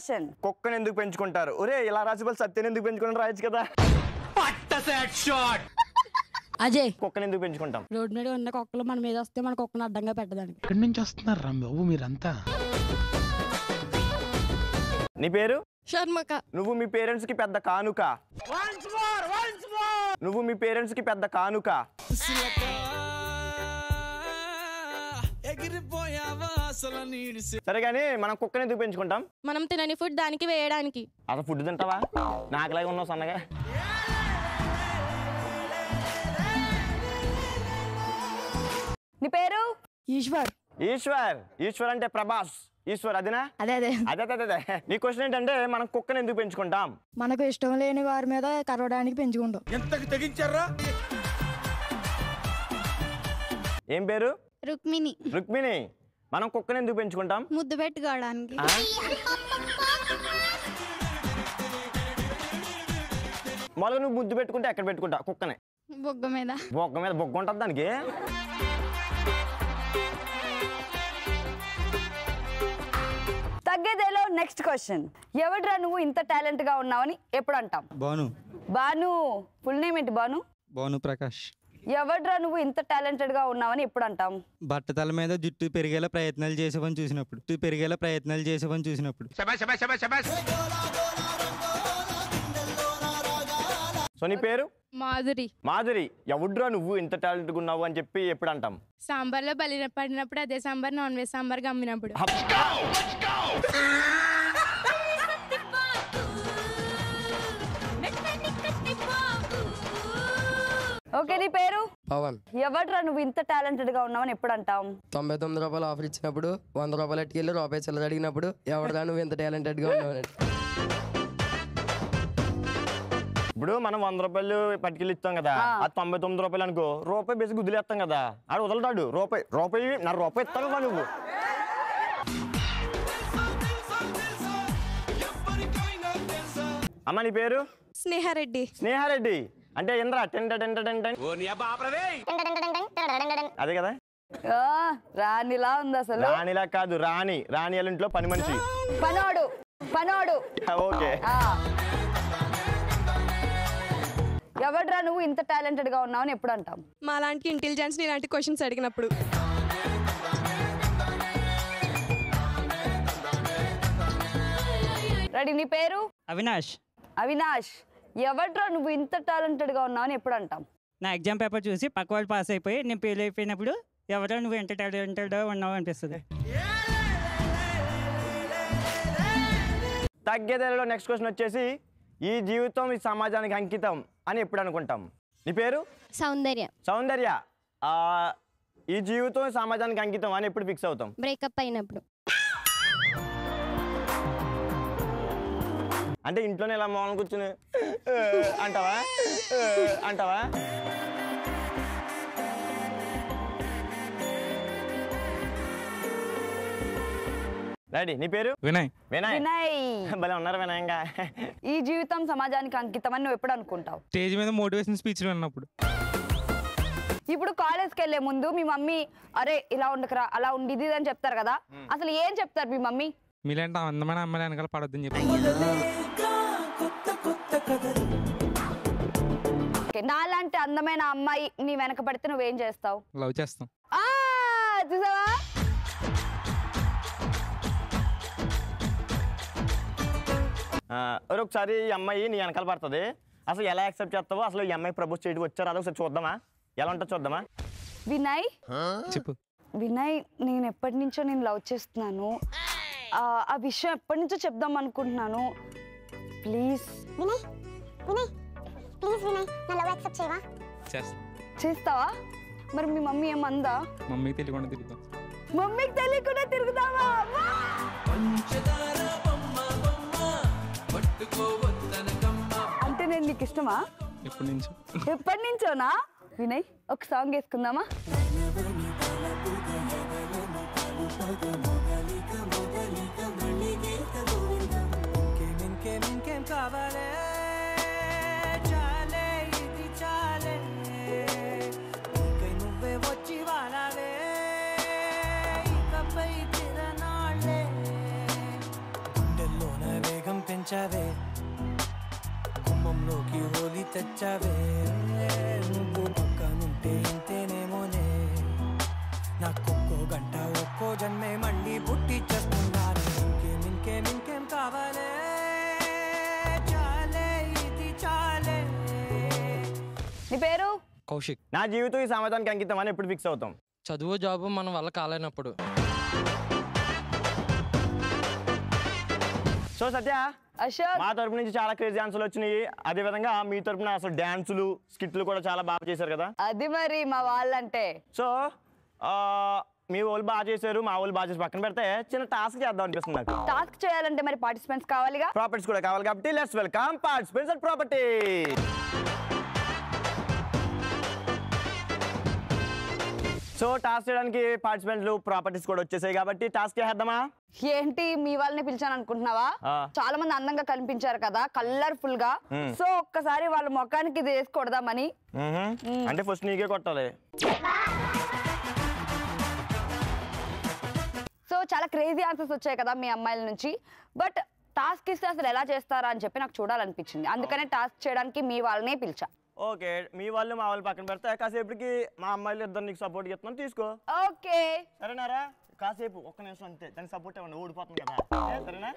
Question. కుక్కను ఎందుకు పెంచుకుంటారు? ఒరే ఇలా రాసిపోయి సత్యని ఎందుకు పెంచుకుంటారు రాయొచ్చు కదా. అజయ్, కుక్కను ఎందుకు పెంచుకుంటాం? రోడ్ మీద ఉన్న కుక్కలు మన మీద వస్తే మన కుక్కను అడ్డంగా పెట్టడానికి. ఎక్కడి నుంచి వస్తున్నారు రా బాబు మీరంతా? నీ పేరు? షర్మక. నువ్వు మీ పేరెంట్స్ కి పెద్ద కానుక. నువ్వు మీ పేరెంట్స్ కి పెద్ద కానుక. సరే గానీ మనం కుక్కని ఎందుకు పెంచుకుంటాం? మనం తినని ఫుడ్ దానికి వేయడానికి. అసలు ఫుడ్ తింటావా? నాకులాగా ఉన్నావు సన్నగా. నీ పేరు? ఈశ్వర్. ఈశ్వర్. ఈశ్వర్ అంటే ప్రభాస్. ఈశ్వర్ అదేనా? అదే అదే అదే అదే అదే. నీ క్వశ్చన్ ఏంటంటే మనం కుక్కని ఎందుకు పెంచుకుంటాం? మనకు ఇష్టం లేని వారి మీద కరవడానికి పెంచుకుంటాం. ఎంతకు తెగించారా? ఏం పేరు? రుక్మిణి. రుక్మిణి. మనం కుక్కని ఎందుకు పెంచుకుంటాం? ముద్దు పెట్టుకోవడానికి. మొదలు నువ్వు ముద్దు పెట్టుకుంటే ఎక్కడ పెట్టుకుంటా? కుక్కనే. బొగ్గ మీద. బొగ్గ మీద బొగ్గ ఉంటుంది దానికి. తగ్గేదేలో నెక్స్ట్ క్వశ్చన్. ఎవడ్రా నువ్వు ఇంత టాలెంట్ గా ఉన్నావని ఎప్పుడు అంటాం? భాను. భాను. ఫుల్ నేమ్ ఏంటి భాను? భాను ప్రకాష్. ఎవడ్రా నువ్వు ఇంత టాలెంటెడ్ గా ఉన్నావని ఎప్పుడు అంటాం? బట్టతల మీద జుట్టు పెరిగేలా ప్రయత్నాలు చేసేవని చూసినప్పుడు. సో నీ పేరు? మాధురి. మాధురి. ఎవడ్రా నువ్వు ఇంత టాలెంట్ గా ఉన్నావు అని చెప్పి ఎప్పుడు అంటాం? సాంబార్ లో బలి పడినప్పుడు, అదే సాంబార్ నాన్ వెజ్ సాంబార్ గా అమ్మినప్పుడు. ఓకే, నీ పేరు? పవన్. ఎవడ్రా నువ్వు ఇంత టాలెంటెడ్ గా ఉన్నావని ఎప్పుడు అంటాం? 99 రూపాయలు ఆఫర్ ఇచ్చినప్పుడు, 100 రూపాయలు ఎట్టుకెళ్ళి రూపాయి చిల్లర అడిగినప్పుడు ఎవడరా నువ్వు ఇంత టాలెంటెడ్ గా ఉన్నావు. ఇప్పుడు మనం 100 రూపాయలు పట్టుకెళ్ళి ఇస్తాం కదా, అది 99 రూపాయలు అనుకో, రూపాయి బేసి గుద్దులేస్తాం కదా, ఆడు వదలతాడు. రూపాయి నా రూపాయి ఇస్తాను కదా నువ్వు. అమ్మ నీ పేరు? స్నేహారెడ్డి. స్నేహారెడ్డి. అంటే ఇంద్ర అదే కదా. రాణిలా ఉంది అసలు. రాణిలా కాదు, రాణి. రాణి వాళ్ళ ఇంట్లో పని మనిషి. పనోడు. ఓకే. ఎవడ్రా నువ్వు ఇంత టాలెంటెడ్ గా ఉన్నావని ఎప్పుడు అంటాం? మా లాంటి ఇంటెలిజెన్స్ ఇలాంటి క్వశ్చన్స్ అడిగినప్పుడు. రెడీ. నీ పేరు? అవినాష్. అవినాష్. ఎవడ్రా నువ్వు ఇంత టాలెంటెడ్ గా ఉన్నావని ఎప్పుడు అంటాం? నా ఎగ్జామ్ పేపర్ చూసి పక్క వాళ్ళు పాస్ అయిపోయి నేను ఫెయిల్ అయిపోయినప్పుడు ఎవరో నువ్వు ఎంత టాలెంటెడ్ ఉన్నావు అనిపిస్తుంది. తగ్గేదేలో నెక్స్ట్ క్వశ్చన్ వచ్చేసి, ఈ జీవితం ఈ సమాజానికి అంకితం అని ఎప్పుడు అనుకుంటాం? నీ పేరు? సౌందర్య. సౌందర్య. ఈ జీవితం సమాజానికి అంకితం అని ఎప్పుడు ఫిక్స్ అవుతాం? బ్రేకప్ అయినప్పుడు. అంటే ఇంట్లోనే ఇలా మౌనం కూర్చుని అంటావా? రెడీ. నీ పేరు? వినయ్. వినయ్. భలే ఉన్నారు వినయంగా. ఈ జీవితం సమాజానికి అంకితం అని నువ్వు ఎప్పుడు అనుకుంటావు? స్టేజ్ మీద మోటివేషన్ స్పీచ్ విన్నప్పుడు. ఇప్పుడు కాలేజ్కి వెళ్లే ముందు మీ మమ్మీ అరే ఇలా ఉండకరా, అలా ఉండిది అని చెప్తారు కదా, అసలు ఏం చెప్తారు మీ మమ్మీ? మీలాంటి అందమైన అమ్మాయిలు వెనకాల పడొద్దని చెప్పి. నాలాంటి అందమైన అమ్మాయి నీ వెనక పడితే నువ్వేం చేస్తావు? లవ్ చేస్తాం. చూసావా? ఒకసారి ఈ అమ్మాయి నీ వెనకాల పడుతుంది, అసలు ఎలా యాక్సెప్ట్ చేస్తావో, అసలు ఈ అమ్మాయి ప్రపోజ్ చేయడానికి వచ్చారు అదొకసారి చూద్దామా? ఎలా ఉంటుందో చూద్దామా? వినయ్. చెప్పు. వినయ్, నేను ఎప్పటి నుంచో నేను లవ్ చేస్తున్నాను, ఆ విషయం ఎప్పటి నుంచో చెప్దాం అనుకుంటున్నాను. ప్లీజ్ చేస్తావా? మరి మీ మమ్మీ ఏమందా? మమ్మీకి తెలియకుండా తిరుగుతాం. మమ్మీకి తెలియకుండా తిరుగుతావా? అంటే నేను నీకు ఇష్టమా? ఎప్పటి నుంచోనా? వినయ్, ఒక సాంగ్ వేసుకుందామా? పెంచావే కుమ్మంలోకి హోలీ తెచ్చావే నువ్వు పక్కనుంటే ఇంతేనేమోనే నాకొక్కో గంట ఒక్కో జన్మే మళ్ళీ పుట్టి చేస్తున్నాను ఇంకేం కావాలే చాలే ఇది చాలే. నీ పేరు? కౌశిక్. నా జీవితం ఈ సమాధానానికి అంకితం అని ఎప్పుడు ఫిక్స్ అవుతాం? చదువు జాబు మన వల్ల కాలేనప్పుడు. సో సత్య, అశోక్, మా తరపు నుంచి చాలా క్రేజీ ఆన్సర్లు వచ్చినాయి. అదే విధంగా మీ తరపున అసలు డాన్సులు స్కిట్లు కూడా చాలా బాగా చేశారు కదా. అది మరి మా వాళ్ళంటే. సో మీ వాళ్ళు బాగా చేశారు, మా వాళ్ళు బాగా చేసి పక్కన పెడితే చిన్న టాస్క్ చేద్దాం అనిపిస్తుంది నాకు. టాస్క్ చేయాలంటే మరి పార్టిసిపెంట్స్ కావాలిగా. ప్రాపర్టీస్ కూడా కావాలి కాబట్టి let's welcome participants and property. So task చేయడానికి పార్టిసిపెంట్లు ప్రాపర్టీస్ కూడా వచ్చేసాయి కాబట్టి టాస్క్ చేద్దామా? ఏంటి మీ వాళ్ళని పిలిచాను అనుకుంటున్నావా? చాలా మంది అందంగా కనిపించారు కదా, కలర్ఫుల్ గా. సో ఒక్కసారి వాళ్ళ ముఖానికి ఇది వేసి కొడదామని. అంటే ఫస్ట్ నీకే కొట్టాలి. సో చాలా క్రేజీ ఆన్సర్స్ వచ్చాయి కదా మీ అమ్మాయిల నుంచి. బట్ టాస్క్ ఇస్తే అసలు ఎలా చేస్తారా అని చెప్పి నాకు చూడాలనిపించింది. అందుకనే టాస్క్ చేయడానికి మీ వాళ్ళనే పిలిచా. ఓకే, మీ వాళ్ళు మా వాళ్ళు పక్కన పెడితే కాసేపటికి మా అమ్మాయిలు ఇద్దరు నీకు సపోర్ట్ చేస్తున్నాను, తీసుకో. ఓకే సరేనారా? కాసేపు ఒక్క నిమిషం అంతే, దానికి సపోర్ట్ ఏమన్నా ఓడిపోతుంది కదా. సరేనా?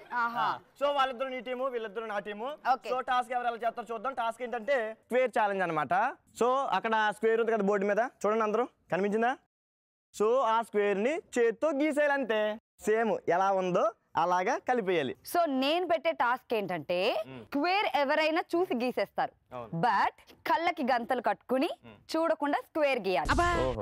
సో వాళ్ళిద్దరు నీ టీము, వీళ్ళిద్దరు నా టీము. సో టాస్క్ ఎవరు ఎలా చేస్తారో చూద్దాం. టాస్క్ ఏంటంటే స్క్వేర్ ఛాలెంజ్ అనమాట. సో అక్కడ స్క్వేర్ ఉంది కదా బోర్డు మీద, చూడండి అందరూ, కనిపించిందా? సో ఆ స్క్వేర్ ని చేత్తో గీసేయాలంటే సేమ్ ఎలా ఉందో అలాగా కలిపేయాలి. సో నేను పెట్టే టాస్క్ ఏంటంటే స్క్వేర్ ఎవరైనా చూసి గీసేస్తారు, బట్ కళ్ళకి గంతలు కట్టుకుని చూడకుండా స్క్వేర్ గీయాలి.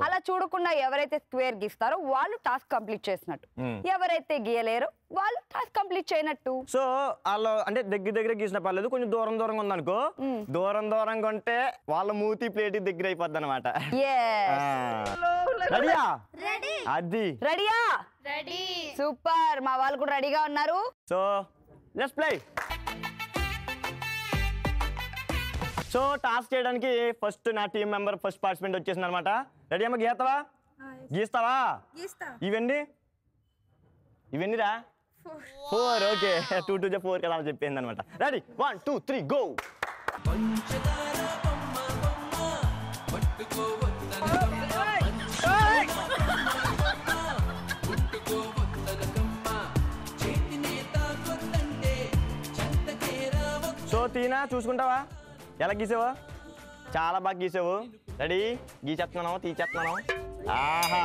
అలా చూడకుండా ఎవరైతే స్క్వేర్ గీస్తారో వాళ్ళు టాస్క్ కంప్లీట్ చేసినట్టు, ఎవరైతే గీయలేరో వాళ్ళు టాస్క్ కంప్లీట్ చేయనట్టు. సో వాళ్ళు అంటే దగ్గర గీసిన పర్లేదు, కొంచెం దూరంగా ఉందనుకో, దూరంగా ఉంటే వాళ్ళ మూతి ప్లేట్ దగ్గర అయిపోద్ది అనమాట. రెడీయా? అది రెడీయా? రెడీ. సూపర్, మా వాళ్ళు కూడా రెడీగా ఉన్నారు. So let's play. So task చేయడానికి ఫస్ట్ నా టీం మెంబర్ ఫస్ట్ పార్టిసిపెంట్ వచ్చేసింది అనమాట. రెడీ అమ్మ? గీస్తావా? ఇవన్నీ రా 4. ఓకే, 2 2 4 కదా చెప్పింది అనమాట. Ready 1 2 3 go. సో తీనా, చూసుకుంటావా ఎలా గీసావా? చాలా బాగా గీసావు. రెడీ? గీచేస్తున్నాను, తీసేస్తున్నాను. ఆహా,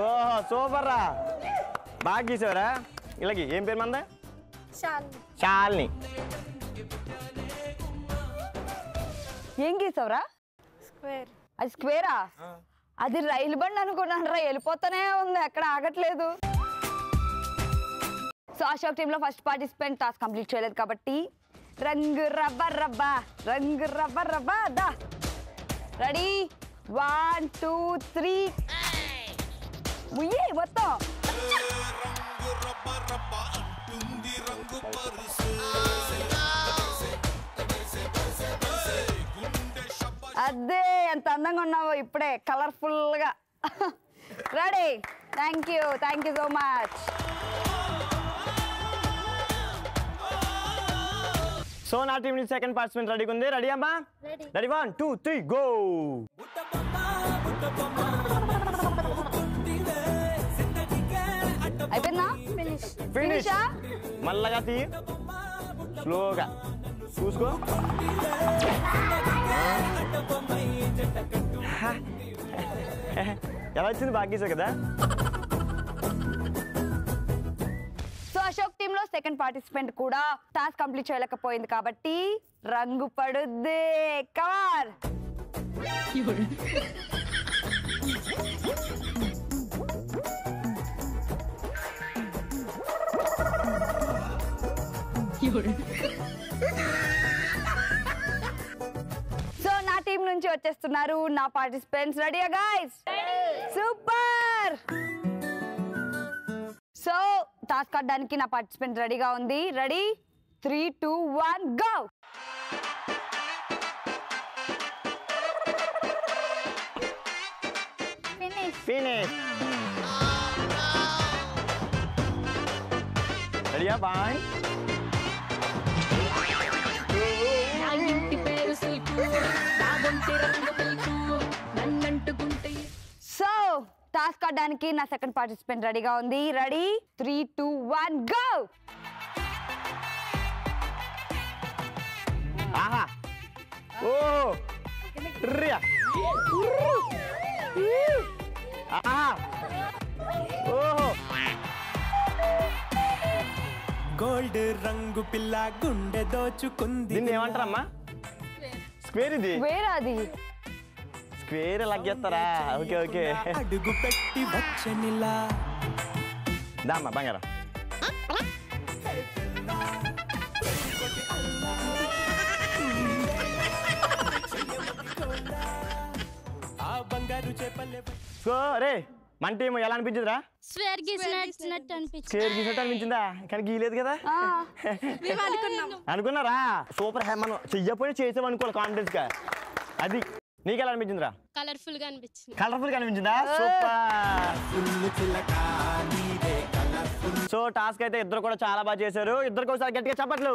ఓహో సూపర్ రా, బాగా గీసావురా. ఇలాగే ఏం పేరు మంద? శాలిని. ఏం గీసావురా? అది స్క్వేరా? అది రైలు బండి అనుకున్నాను రా, వెళ్ళిపోతానే ఉంది, ఎక్కడ ఆగట్లేదు. సో అశోక్ టీంలో ఫస్ట్ పార్టిసిపెంట్ టాస్క్ కంప్లీట్ చేయలేదు కాబట్టి రంగు రబ్బా దా. రెడీ 1 2 3 ఉయ్యే మొత్తం. అదే ఎంత అందంగా ఉన్నావో ఇప్పుడే, కలర్ఫుల్ గా. Ready? Thank you so much. So నా టీం నుంచి సెకండ్ పార్టిసిపెంట్ రెడీగా ఉంది. రెడీ అమ్మా? Ready 1 2 3 go. అయిపోయిందా? ఫినిషా? మళ్ళగా తీ, స్లోగా చూసుకో. ఎలా వచ్చింది? బాగా గీసావు కదా. సో అశోక్ టీమ్ లో సెకండ్ పార్టిసిపెంట్ కూడా టాస్క్ కంప్లీట్ చేయలేకపోయింది కాబట్టి రంగు పడుద్ది. కమాన్. సో నా టీం నుంచి వచ్చేస్తున్నారు నా పార్టిసిపెంట్స్. రెడీయా గైస్? సూపర్. సో టాస్క్ ఆడడానికి నా పార్టిసిపెంట్ రెడీగా ఉంది. Ready 3 2 1 go. ఫినిష్. రెడీయా? 1 సో టాస్క్ ఆడడానికి నా సెకండ్ పార్టిసిపెంట్ రెడీగా ఉంది. Ready 3 2 1 go. ఆహా ఓ రియా ఆహా ఓహో గోల్డ్ రంగు పిల్ల గుండె దోచుకుంది. దీన్ని ఏమంటారమ్మా? స్క్వేర్. ఇది వేరే అది స్క్వేర్ లాగేస్తారా? Okay okay. అడుగు పెట్టి వచ్చనిలా దామ్మా బంగారం. ఆ బంగారు చేపలే. సో రే మన టీం ఎలా అనిపించిందిరా? స్క్వేర్ గీసినట్టు అనిపించింది. స్క్వేర్ గీసినట్టు అనిపించిందా? కానీ గీలేదు కదా. అనుకున్నారా? సూపర్. మనం చెయ్యపోయి చేసాం అనుకోవాలి కాన్ఫిడెన్స్ గా. అది నీకు ఎలా అనిపించిందిరా? కలర్ఫుల్ గా అనిపించింది. కలర్ఫుల్ గా అనిపించిందా? సూపర్. సో టాస్క్ అయితే ఇద్దరు కూడా చాలా బాగా చేశారు. ఇద్దరికి ఒకసారి గట్టిగా చప్పట్లు.